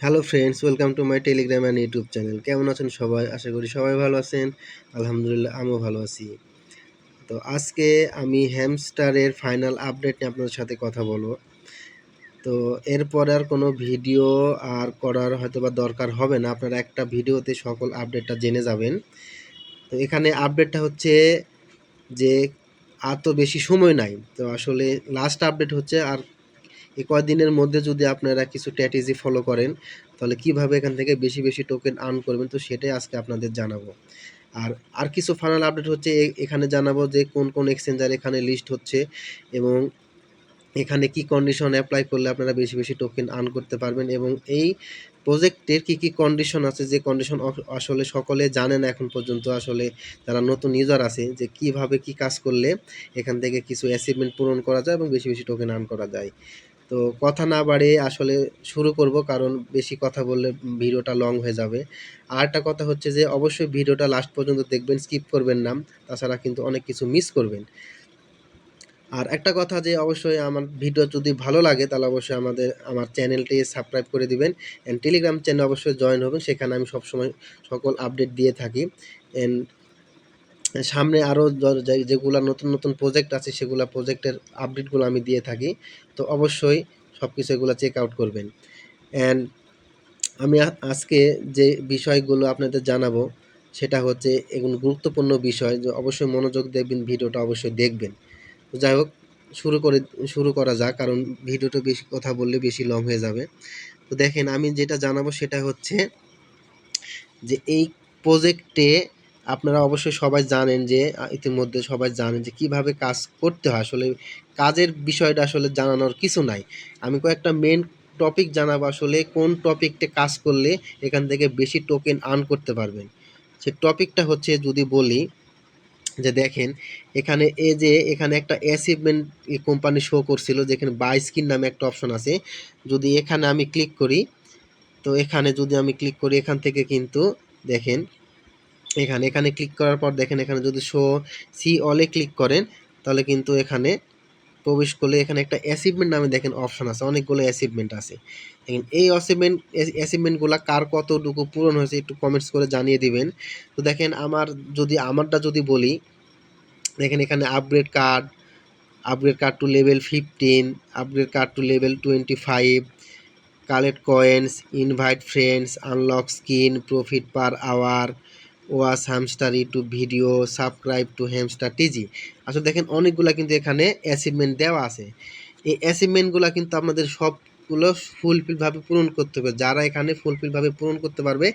Hello friends, welcome to my Telegram and YouTube channel. কেমন আছেন সবাই? আশা করি সবাই ভালো আছেন। আলহামদুলিল্লাহ, আমিও ভালো আছি। তো আজকে আমি হ্যামস্টারের ফাইনাল আপডেট নিয়ে আপনাদের সাথে কথা বলবো। তো এরপরে আর কোনো ভিডিও আর করার হয়তোবা দরকার হবে না। আপনারা একটা ভিডিওতে সকল আপডেটটা জেনে যাবেন। তো এখানে আপডেটটা হচ্ছে যে আর তো বেশি সময় নাই। তো আসলে লাস্ট আপডেট হচ্ছে আর এই কয়দিনের মধ্যে যদি আপনারা কিছু স্ট্র্যাটেজি ফলো করেন, তাহলে কিভাবে এখান থেকে বেশি বেশি টোকেন আর্ন করবেন, তো সেটাই আজকে আপনাদের জানাবো। আর আর কিছু ফাইনাল আপডেট হচ্ছে এখানে জানাবো যে কোন কোন এক্সচেঞ্জার এখানে লিস্ট হচ্ছে এবং এখানে কি কন্ডিশন অ্যাপ্লাই করলে আপনারা বেশি বেশি টোকেন আর্ন করতে পারবেন এবং এই প্রজেক্টের কি কি কন্ডিশন আছে, যে কন্ডিশন আসলে সকলে জানে না এখন পর্যন্ত। আসলে যারা নতুন ইউজার আছে যে কিভাবে কি কাজ করলে এখান থেকে কিছু অ্যাচিভমেন্ট পূরণ করা যায় এবং বেশি বেশি টোকেন আর্ন করা যায়। তো কথা না বাড়িয়ে আসলে শুরু করব, কারণ বেশি কথা বললে ভিডিওটা লং হয়ে যাবে। আর একটা কথা হচ্ছে যে অবশ্যই ভিডিওটা লাস্ট পর্যন্ত দেখবেন, স্কিপ করবেন না, তাছাড়া কিন্তু অনেক কিছু মিস করবেন। আর একটা কথা যে অবশ্যই আমার ভিডিও যদি ভালো লাগে তাহলে অবশ্যই আমার চ্যানেলটি সাবস্ক্রাইব করে দিবেন অ্যান্ড টেলিগ্রাম চ্যানেলে অবশ্যই জয়েন হবেন, সেখানে আমি সবসময় সকল আপডেট দিয়ে থাকি। অ্যান্ড সামনে আরও যেগুলা নতুন নতুন প্রজেক্ট আছে সেগুলা প্রজেক্টের আপডেটগুলো আমি দিয়ে থাকি। তো অবশ্যই সব কিছু এগুলো চেক আউট করবেন। অ্যান্ড আমি আজকে যে বিষয়গুলো আপনাদের জানাবো সেটা হচ্ছে এগুলো গুরুত্বপূর্ণ বিষয়, যে অবশ্যই মনোযোগ দেখবেন, ভিডিওটা অবশ্যই দেখবেন। তো যাই হোক, শুরু করে শুরু করা যাক, কারণ ভিডিওটা বেশি কথা বললে বেশি লং হয়ে যাবে। তো দেখেন, আমি যেটা জানাবো সেটা হচ্ছে যে এই প্রজেক্টে আপনারা অবশ্যই সবাই জানেন যে ইতিমধ্যে সবাই জানেন যে কিভাবে কাজ করতে হয়। আসলে কাজের বিষয়টা আসলে জানানোর কিছু নাই। আমি কয়েকটা মেন টপিক জানাবো, আসলে কোন টপিকটা কাজ করলে এখান থেকে বেশি টোকেন আর্ন করতে পারবেন। সে টপিকটা হচ্ছে, যদি বলি যে দেখেন, এখানে এই যে এখানে একটা অ্যাচিভমেন্ট কোম্পানি শো করছিল, যেখানে বাই স্কিন নামে একটা অপশন আছে। যদি এখানে আমি ক্লিক করি, তো এখানে যদি আমি ক্লিক করি, এখান থেকে কিন্তু দেখেন, এখানে এখানে ক্লিক করার পর দেখেন, এখানে যদি শো সি অলে ক্লিক করেন, তাহলে কিন্তু এখানে প্রবেশ করলে এখানে একটা অ্যাচিভমেন্ট নামে দেখেন অপশন আছে, অনেকগুলো অ্যাচিভমেন্ট আছে। দেখেন এই অ্যাচিভমেন্টগুলো কার কতটুকু পূরণ হয়েছে একটু কমেন্টস করে জানিয়ে দিবেন। তো দেখেন, আমারটা যদি বলি, দেখেন এখানে upgrade card to level 15, upgrade card to level 25, collect coins, invite friends, unlock skin, profit per hour, watch Hamster YouTube video, subscribe to Hamster TG. আসলে দেখেন অনেকগুলা কিন্তু এখানে অ্যাচিভমেন্ট দেওয়া আছে। এই অ্যাচিভমেন্টগুলো কিন্তু আপনাদের সবগুলো ফুলফিলভাবে পূরণ করতে হবে। যারা এখানে ফুলফিলভাবে পূরণ করতে পারবে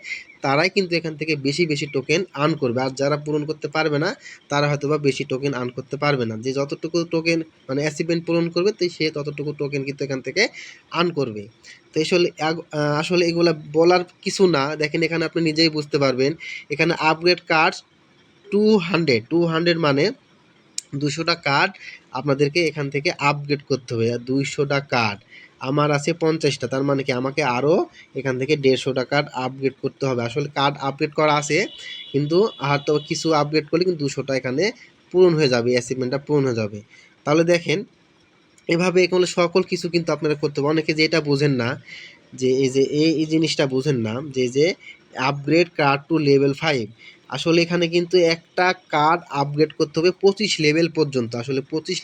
তারাই কিন্তু এখান থেকে বেশি বেশি টোকেন আর্ন করবে, আর যারা পূরণ করতে পারবে না তারা হয়তো বা বেশি টোকেন আর্ন করতে পারবে না। যে যতটুকু টোকেন মানে অ্যাচিভমেন্ট পূরণ করবে, তো সে ততটুকু টোকেন কিন্তু এখান থেকে আর্ন করবে। তো আসলে এগুলা বলার কিছু না, দেখেন এখানে আপনি নিজেই বুঝতে পারবেন। এখানে আপগ্রেড কার্ড 200 মানে 200টা কার্ড আপনাদেরকে এখান থেকে আপগ্রেড করতে হবে। আর 200টা কার্ড আমার আছে 50টা, তার মানে কি আমাকে আরও এখান থেকে 150টা কার্ড আপগ্রেড করতে হবে। আসলে কার্ড আপগ্রেড করা আছে, কিন্তু হয়তো কিছু আপগ্রেড করলে কিন্তু 200টা এখানে পূরণ হয়ে যাবে, অ্যাচিভমেন্টটা পূরণ হয়ে যাবে। তাহলে দেখেন, এভাবে এগুলো সকল কিছু কিন্তু আপনারা করতে হবে। অনেকে যে এটা বোঝেন না, যে এই জিনিসটা বোঝেন না, যে আপগ্রেড কার্ড টু লেভেল 5, আসলে এখানে কিন্তু একটা কার্ড আপগ্রেড করতে হবে 25 লেভেল পর্যন্ত। আসলে 25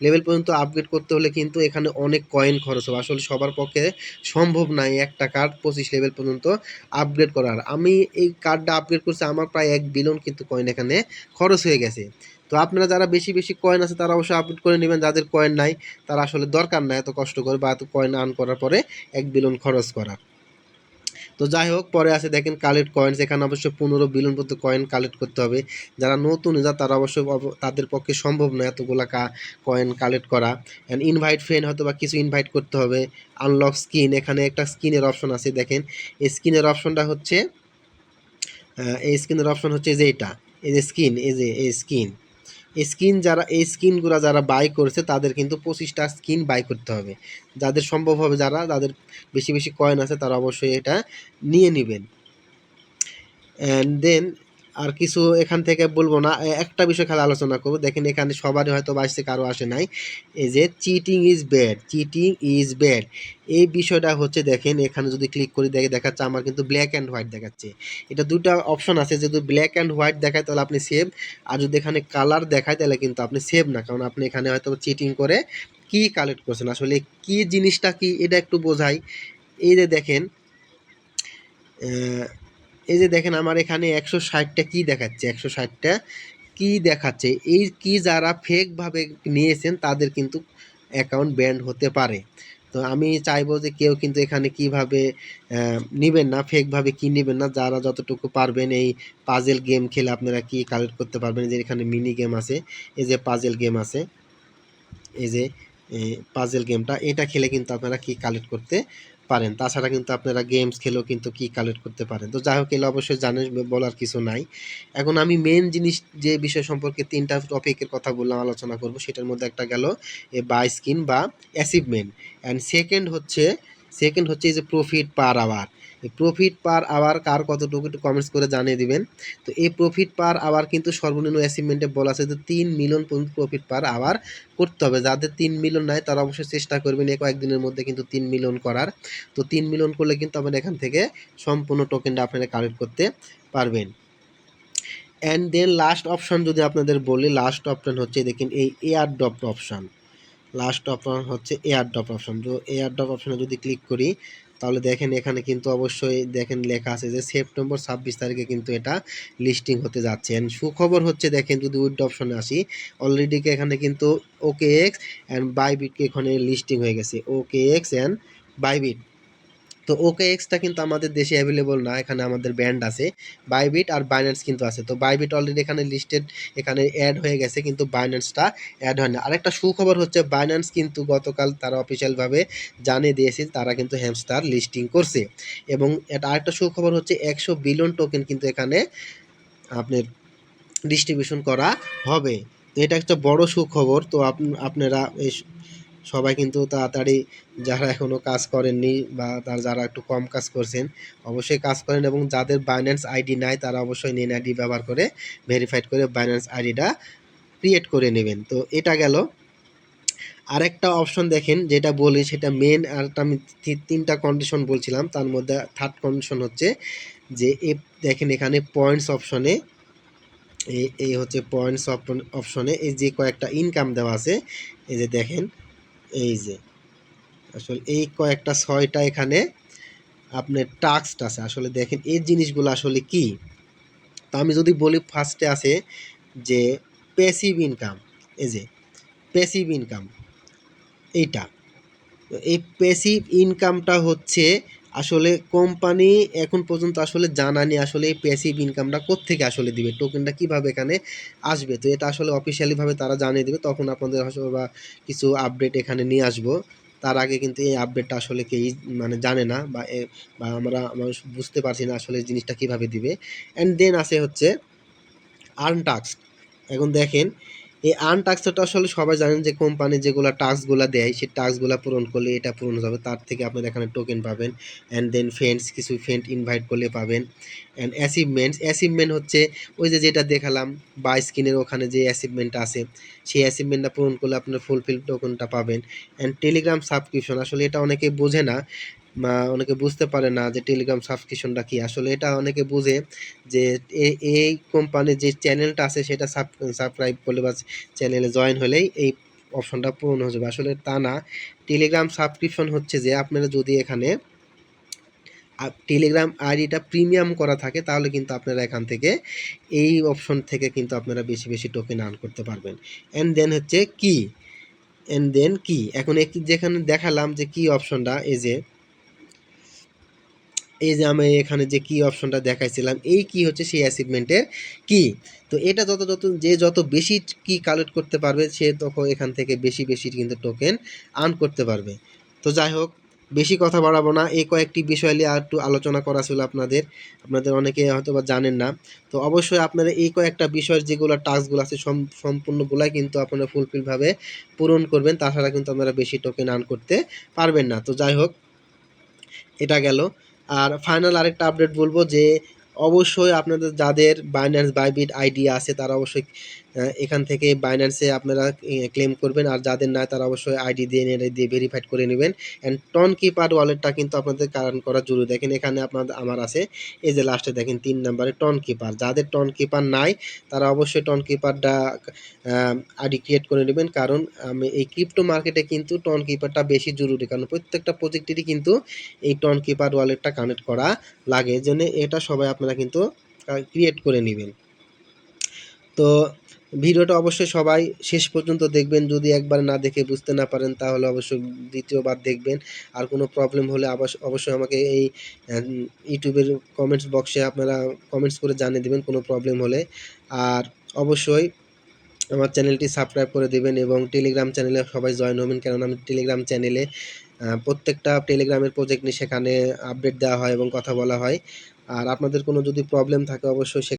লেভেল পর্যন্ত আপগ্রেড করতে হলে কিন্তু এখানে অনেক কয়েন খরচ হবে। আসলে সবার পক্ষে সম্ভব নয় একটা কার্ড 25 লেভেল পর্যন্ত আপগ্রেড করার। আমি এই কার্ডটা আপগ্রেড করছি, আমার প্রায় 1 বিলিয়ন কিন্তু কয়েন এখানে খরচ হয়ে গেছে। তো আপনারা যারা বেশি বেশি কয়েন আছে তারা অবশ্যই আপডেট করে নেবেন, যাদের কয়েন নাই তারা আসলে দরকার নাই এত কষ্ট করে বা এত কয়েন আর্ন করার পরে 1 বিলিয়ন খরচ করা। তো যাই হোক, পরে আছে দেখেন কালেক্ট কয়েন্স, এখানে অবশ্যই 15 বিলিয়ন পর্যন্ত কয়েন কালেক্ট করতে হবে। যারা নতুন ইউজার তারা অবশ্যই তাদের পক্ষে সম্ভব নয় এতগুলা কয়েন কালেক্ট করা। অ্যান্ড ইনভাইট ফ্রেন্ড, হয়তো বা কিছু ইনভাইট করতে হবে। আনলক স্কিন, এখানে একটা স্কিনের অপশন আছে, দেখেন এই স্কিনের অপশনটা হচ্ছে যে এটা, এই যে স্কিন, এই যে এই স্কিন, এই স্কিনগুলো যারা বাই করেছে তাদের কিন্তু 25টা স্কিন বাই করতে হবে। যাদের সম্ভব হবে, যাদের বেশি বেশি কয়েন আছে তারা অবশ্যই এটা নিয়ে নেবেন। অ্যান্ড দেন আর কিছু এখান থেকে বলবো না, একটা বিষয় খালি আলোচনা করবো। দেখেন এখানে সবারই হয়তো আসছে, কারো আসে নাই। এই যে cheating is bad, cheating is bad, এই বিষয়টা হচ্ছে দেখেন এখানে যদি ক্লিক করি দেখাচ্ছে আমার কিন্তু ব্ল্যাক অ্যান্ড হোয়াইট দেখাচ্ছে। এটা দুটো অপশন আছে, যদি ব্ল্যাক অ্যান্ড হোয়াইট দেখায় তাহলে আপনি সেভ, আর যদি এখানে কালার দেখায় তাহলে কিন্তু আপনি সেভ না, কারণ আপনি এখানে হয়তো চিটিং করে কি কালেক্ট করছেন। আসলে কি জিনিসটা কি এটা একটু বোঝাই। এই যে দেখেন এই যে দেখেন আমার এখানে 160টা কি দেখাচ্ছে, 160টা কি দেখাচ্ছে। এই কি যারা ফেকভাবে নিয়েছেন তাদের কিন্তু অ্যাকাউন্ট ব্যান্ড হতে পারে। তো আমি চাইবো যে কেউ কিন্তু এখানে কিভাবে নেবেন না, ফেকভাবে কি নেবেন না। যারা যতটুকু পারবেন এই পাজেল গেম খেলে আপনারা কি কালেক্ট করতে পারবেন। যে এখানে মিনি গেম আছে, এই যে পাজেল গেম আছে, এই যে পাজেল গেমটা, এটা খেলে কিন্তু আপনারা কি কালেক্ট করতে পারেন। তাছাড়া কিন্তু আপনারা গেমস খেলেও কিন্তু কি কালেক্ট করতে পারেন। তো যাই হোক, এগুলো অবশ্যই জানেন, বলার কিছু নাই। এখন আমি মেন জিনিস যে বিষয় সম্পর্কে 3টা টপিকের কথা বললাম, আলোচনা করব, সেটার মধ্যে একটা গেল বাই স্কিন বা অ্যাচিভমেন্ট, অ্যান্ড সেকেন্ড হচ্ছে এই যে প্রফিট পার আওয়ার। এই প্রফিট পার আওয়ার কার কতটুকু একটু কমেন্টস করে জানিয়ে দিবেন। তো এই প্রফিট পার আওয়ার কিন্তু সর্বনিম্ন অ্যাচিভমেন্টে বলা আছে যে 3 মিলিয়ন পর্যন্ত প্রফিট পার আওয়ার করতে হবে। যাদের 3 মিলিয়ন নাই তারা অবশ্যই চেষ্টা করবেন এই কয়েকদিনের মধ্যে কিন্তু 3 মিলিয়ন করার। তো 3 মিলিয়ন করলে কিন্তু আপনারা এখান থেকে সম্পূর্ণ টোকেনটা আপনারা কালেক্ট করতে পারবেন। অ্যান্ড দেন লাস্ট অপশন যদি আপনাদের বলি, লাস্ট অপশন হচ্ছে দেখেন এই air drop option. Last option হচ্ছে এয়ার ড্রপ অপশন। তো এয়ার ড্রপ অপশনে যদি ক্লিক করি তাহলে দেখেন এখানে কিন্তু অবশ্যই দেখেন লেখা আছে যে সেপ্টেম্বর 26 তারিখে কিন্তু এটা লিস্টিং হতে যাচ্ছে। অ্যান্ড সুখবর হচ্ছে দেখেন যদি উইথড্র অপশনে আসি, অলরেডি এখানে কিন্তু ওকে এক্স অ্যান্ড বাইবিট এখানে লিস্টিং হয়ে গেছে, ওকে এক্স অ্যান্ড বাইবিট। তো ওকে এক্সটা কিন্তু আমাদের দেশে অ্যাভেলেবল না, এখানে আমাদের ব্যান্ড আছে। বাইবিট আর বাইন্যান্স কিন্তু আছে। তো বাইবিট অলরেডি এখানে লিস্টেড, এখানে অ্যাড হয়ে গেছে, কিন্তু বাইন্যান্সটা অ্যাড হয় না। আরেকটা সুখবর হচ্ছে বাইন্যান্স কিন্তু গতকাল তারা অফিসিয়ালভাবে জানিয়ে দিয়েছে তারা কিন্তু হ্যামস্টার লিস্টিং করছে। এবং এটা আরেকটা সুখবর হচ্ছে 100 বিলিয়ন টোকেন কিন্তু এখানে আপনার ডিস্ট্রিবিউশন করা হবে। তো এটা একটা বড় সুখবর। তো আপনারা এই সবাই কিন্তু তাড়াতাড়ি, যারা এখনও কাজ করেননি বা যারা একটু কম কাজ করছেন অবশ্যই কাজ করেন, এবং যাদের বাইন্যান্স আইডি নাই তারা অবশ্যই নেন আইডি ব্যবহার করে ভেরিফাইড করে বাইন্যান্স আইডিটা ক্রিয়েট করে নেবেন। তো এটা গেল। আরেকটা অপশন দেখেন যেটা বলি সেটা মেন, আর আমি 3টা কন্ডিশন বলছিলাম, তার মধ্যে থার্ড কন্ডিশন হচ্ছে যে দেখেন এখানে পয়েন্টস অপশনে, এই হচ্ছে পয়েন্টস অপশনে এই যে কয়েকটা ইনকাম দেওয়া আছে, এই যে দেখেন, এই যে আসলে এই কয়েকটা 6টা এখানে আপনার টাস্ক আছে। আসলে দেখেন এই জিনিসগুলো আসলে কি। তো আমি যদি বলি ফার্স্টে আছে যে প্যাসিভ ইনকাম, এই যে প্যাসিভ ইনকাম এইটা। এই প্যাসিভ ইনকামটা হচ্ছে আসলে কোম্পানি এখন পর্যন্ত আসলে জানানি আসলে এই প্যাসিভ ইনকামটা কোত্থেকে আসলে দিবে, টোকেনটা কিভাবে এখানে আসবে। তো এটা আসলে অফিসিয়ালিভাবে তারা জানিয়ে দেবে, তখন আপনাদের হয়তো বা কিছু আপডেট এখানে নিয়ে আসবো। তার আগে কিন্তু এই আপডেটটা আসলে কেউ মানে জানে না, বা আমরা বুঝতে পারছি না আসলে জিনিসটা কিভাবে দিবে। অ্যান্ড দেন আছে হচ্ছে আনটাস্কড। এখন দেখেন এই আনটাস্কডটা আসলে সবাই জানেন যে কোম্পানি যেগুলো টাস্কগুলো দেয় সেই টাস্কগুলো পূরণ করলে এটা পূরণ হবে, তার থেকে আপনারা এখানে টোকেন পাবেন। অ্যান্ড দেন ফ্রেন্ডস, কিছু ফ্রেন্ড ইনভাইট করলে পাবেন। অ্যান্ড অ্যাচিভমেন্ট হচ্ছে ওই যে যেটা দেখালাম বা স্ক্রিনের ওখানে যে অ্যাচিভমেন্টটা আছে সেই অ্যাচিভমেন্টটা পূরণ করলে আপনার ফুলফিল টোকেনটা পাবেন। অ্যান্ড টেলিগ্রাম সাবস্ক্রিপশন, আসলে এটা অনেকে বোঝে না বা অনেকে বুঝতে পারে না যে টেলিগ্রাম সাবস্ক্রিপশনটা কি। আসলে এটা অনেকে বুঝে যে এই কোম্পানির যে চ্যানেলটা আছে সেটা সাবস্ক্রাইব করলে বা চ্যানেলে জয়েন হলেই এই অপশনটা পূরণ হয়ে যাবে। আসলে তা না। টেলিগ্রাম সাবস্ক্রিপশন হচ্ছে যে আপনারা যদি এখানে টেলিগ্রাম আইডিটা প্রিমিয়াম করা থাকে তাহলে কিন্তু আপনারা এখান থেকে এই অপশন থেকে কিন্তু আপনারা বেশি বেশি টোকেন আর্ন করতে পারবেন। অ্যান্ড দেন হচ্ছে কি, এখন যেখানে দেখালাম যে কি অপশনটা, এই যে আমি এখানে যে কি অপশনটা দেখাইছিলাম, এই কি হচ্ছে সেই অ্যাচিভমেন্টের কি। তো এটা যত বেশি কি কালেক্ট করতে পারবে সে তখন এখান থেকে বেশি বেশি কিন্তু টোকেন আর্ন করতে পারবে। তো যাই হোক, বেশি কথা বাড়াবো না, এই কয়েকটি বিষয় নিয়ে আর একটু আলোচনা করা ছিল আপনাদের অনেকে হয়তো বা জানেন না। তো অবশ্যই আপনারা এই কয়েকটা বিষয়ের যেগুলো টাস্কগুলো আছে সম্পূর্ণগুলাই কিন্তু আপনারা ফুলফিলভাবে পূরণ করবেন, তাছাড়া কিন্তু আপনারা বেশি টোকেন আর্ন করতে পারবেন না। তো যাই হোক, এটা গেল। আর ফাইনাল আরেকটা আপডেট বলবো যে অবশ্যই আপনাদের যাদের বাইন্যান্স বাইবিট আইডি আছে তারা অবশ্যই এখান থেকে বাইন্যান্সে আপনারা ক্লেম করবেন, আর যাদের নাই তারা অবশ্যই আইডি দিয়ে দিয়ে ভেরিফাইড করে নেবেন। অ্যান্ড টন কিপার ওয়ালেটটা কিন্তু আপনাদের কারণ করা জরুরি। দেখেন এখানে আপনাদের আমার আছে, এই যে লাস্টে দেখেন 3 নম্বরে টন কিপার, যাদের টন কিপার নাই তারা অবশ্যই টন কিপারটা আইডি ক্রিয়েট করে নেবেন, কারণ এই ক্রিপ্টো মার্কেটে কিন্তু টন কিপারটা বেশি জরুরি, কারণ প্রত্যেকটা প্রজেক্টেরই কিন্তু এই টন কিপার ওয়ালেটটা কানেক্ট করা লাগে। এর জন্য এটা সবাই আপনারা কিন্তু ক্রিয়েট করে নেবেন। তো ভিডিওটা অবশ্যই সবাই শেষ পর্যন্ত দেখবেন, যদি একবার না দেখে বুঝতে না পারেন তাহলে অবশ্যই দ্বিতীয়বার দেখবেন। আর কোনো প্রবলেম হলে অবশ্যই আমাকে এই ইউটিউবের কমেন্টস বক্সে আপনারা কমেন্টস করে জানিয়ে দেবেন কোনো প্রবলেম হলে। আর অবশ্যই আমার চ্যানেলটি সাবস্ক্রাইব করে দেবেন এবং টেলিগ্রাম চ্যানেলে সবাই জয়েন হবেন, কারণ আমি টেলিগ্রাম চ্যানেলে প্রত্যেকটা টেলিগ্রামের প্রজেক্ট নিয়ে সেখানে আপডেট দেওয়া হয় এবং কথা বলা হয়। আর আপনাদের কোনো যদি প্রবলেম থাকে অবশ্যই